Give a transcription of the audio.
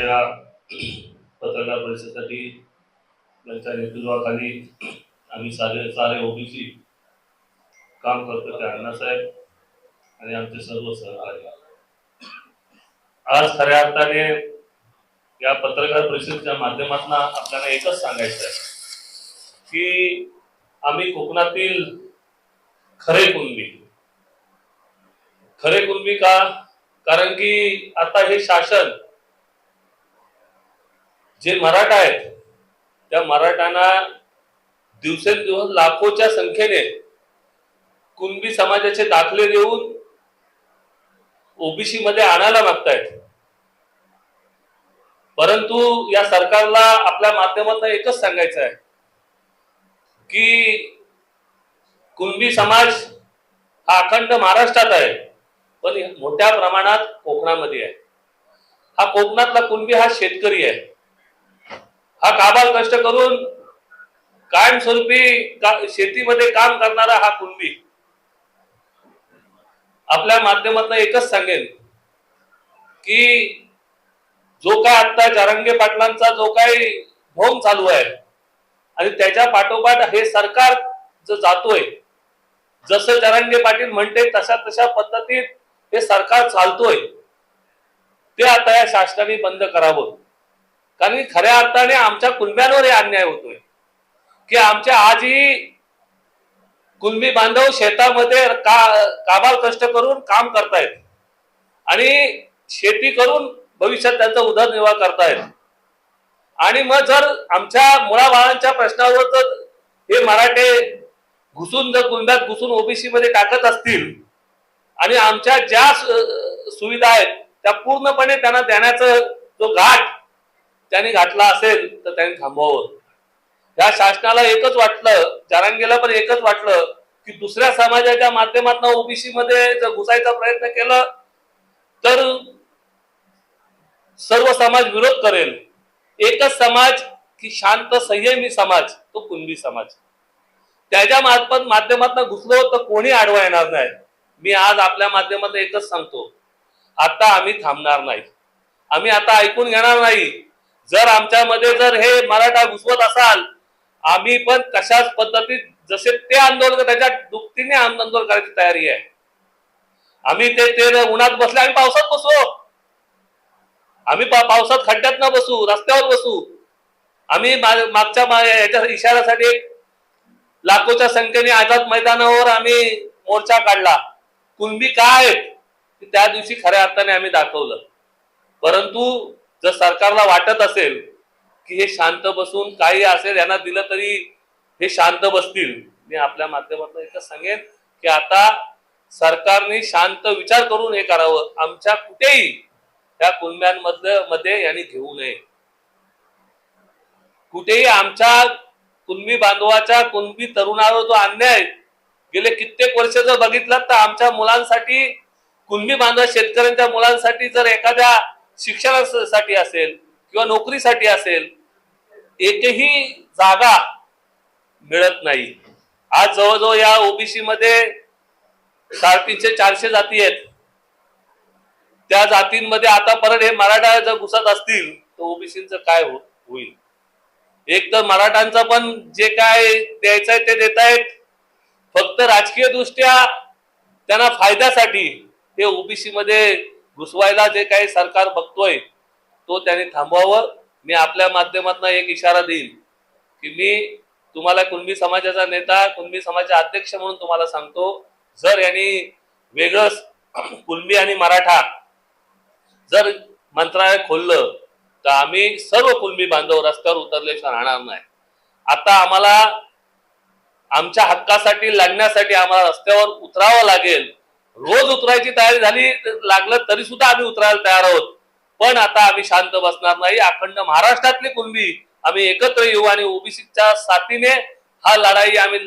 या पत्रकार परिषदेसाठी त्यांच्या नेतृत्वाखाली आम्ही सारे ओबीसी काम करतो ते अण्णासाहेब आणि आमचे सर्व सहकारी आज खऱ्या अर्थाने या पत्रकार परिषदेच्या माध्यमातून आपल्याला एकच सांगायचं आहे की आम्ही कोकणातील खरे कुणबी का, कारण की आता हे शासन जे मराठा आहेत त्या मराठ्यांना दिवसेंदिवस लाखोच्या संख्येने कुणबी समाजाचे दाखले देऊन ओबीसी मध्ये आणायला मागतायत. परंतु या सरकारला आपल्या माध्यमातून एकच सांगायचं आहे की कुणबी समाज हा अखंड महाराष्ट्रात आहे, पण मोठ्या प्रमाणात कोकणामध्ये आहे. हा कोकणातला कुणबी हा शेतकरी आहे. हा काबाल कष्ट करून कायमस्वरूपी शेतीमध्ये काम करणारा हा कुणबी आपल्या माध्यमातून एकच सांगेल की जो काय आता जरांगे पाटलांचा जो काही ढोंग चालू आहे आणि त्याच्या पाठोपाठ हे सरकार जो जातोय, जसं जरांगे पाटील म्हणते तशा पद्धतीत हे सरकार चालतोय, ते आता या शासनाने बंद करावं. कारण खऱ्या अर्थाने आमच्या कुणब्यांवर हे अन्याय होतोय की आमच्या आजही कुणबी बांधव शेतामध्ये काबाल कष्ट करून काम करतायत आणि शेती करून भविष्यात त्यांचा उदरनिर्वाह करतायत. आणि मग जर आमच्या मुळाबाळांच्या प्रश्नावर जर हे मराठे घुसून जर कुणब्यात घुसून ओबीसी मध्ये टाकत असतील आणि आमच्या ज्या सुविधा आहेत त्या पूर्णपणे त्यांना देण्याचा जो घाट त्यांनी घातला असेल तर त्यांनी थांबवावं. या शासनाला एकच वाटलं, जरांगेला पण एकच वाटलं की दुसऱ्या समाजाच्या माध्यमातून ओबीसी मध्ये जर घुसायचा प्रयत्न केला तर सर्व समाज विरोध करेल. एकच समाज की शांत संयमी समाज, तो कुणबी समाज. त्याच्या माध्यमातून घुसलो तर कोणी अडवा येणार नाही. मी आज आपल्या माध्यमातून एकच सांगतो, आता आम्ही थांबणार नाही, आम्ही आता ऐकून घेणार नाही. जर आमच्यामध्ये जर हे मराठा घुसवत असाल, आम्ही पण तशाच पद्धतीत जसे ते आंदोलन त्याच्या दुपटीने आंदोलन करायची तयारी आहे. आम्ही ते उन्हात बसले, आम्ही पावसात बसू, आम्ही पावसात खड्ड्यात न बसू, रस्त्यावर बसू. आम्ही मागच्या याच्या इशाऱ्यासाठी लाखोच्या संख्येने आझाद मैदानावर आम्ही मोर्चा काढला. कुणबी काय आहेत त्या दिवशी खऱ्या अर्थाने आम्ही दाखवलं. परंतु जर सरकारला वाटत असेल की हे शांत बसून काही असेल यांना दिलं तरी हे शांत बसतील, मी आपल्या माध्यमातून एकच सांगेन की आता सरकारने शांत विचार करून हे करावं. आमच्या कुठेही त्या कुणब्यांमध्ये यांनी घेऊ नये. कुठेही आमच्या कुणबी बांधवाच्या कुणबी तरुणावर जो अन्याय गेले कित्येक वर्ष जर बघितलं तर आमच्या मुलांसाठी, कुणबी बांधव शेतकऱ्यांच्या मुलांसाठी जर एखाद्या शिक्षणासाठी असेल किंवा नोकरीसाठी असेल, एकही जागा मिळत नाही. आज जवळजवळ या ओबीसी मध्ये 350-400 जाती आहेत. त्या जातींमध्ये आता परत हे मराठा जर घुसत असतील तर ओबीसीचं काय होईल? एक तर मराठांचं पण जे काय द्यायचंय ते देत आहेत, फक्त राजकीय दृष्ट्या त्यांना फायद्यासाठी हे ओबीसी मध्ये घुसवायला जे काही सरकार बघतोय तो त्यांनी थांबवावं. मी आपल्या माध्यमातून एक इशारा देईल की मी तुम्हाला कुणबी समाजाचा नेता, कुणबी समाजाचा अध्यक्ष म्हणून तुम्हाला सांगतो, जर यांनी वेगळं कुणबी आणि मराठा जर मंत्रालय खोललं तर आम्ही सर्व कुणबी बांधव रस्त्यावर उतरल्याशिवाय राहणार नाही. आता आम्हाला आमच्या हक्कासाठी लढण्यासाठी आम्हाला रस्त्यावर उतरावं लागेल. रोज उतरायची तयारी झाली लागलं तरी सुद्धा आम्ही उतरायला तयार आहोत. पण आता आम्ही शांत बसणार नाही. अखंड महाराष्ट्रातले कुणबी आम्ही एकत्र येऊ आणि ओबीसीच्या साथीने हा लढाई आम्ही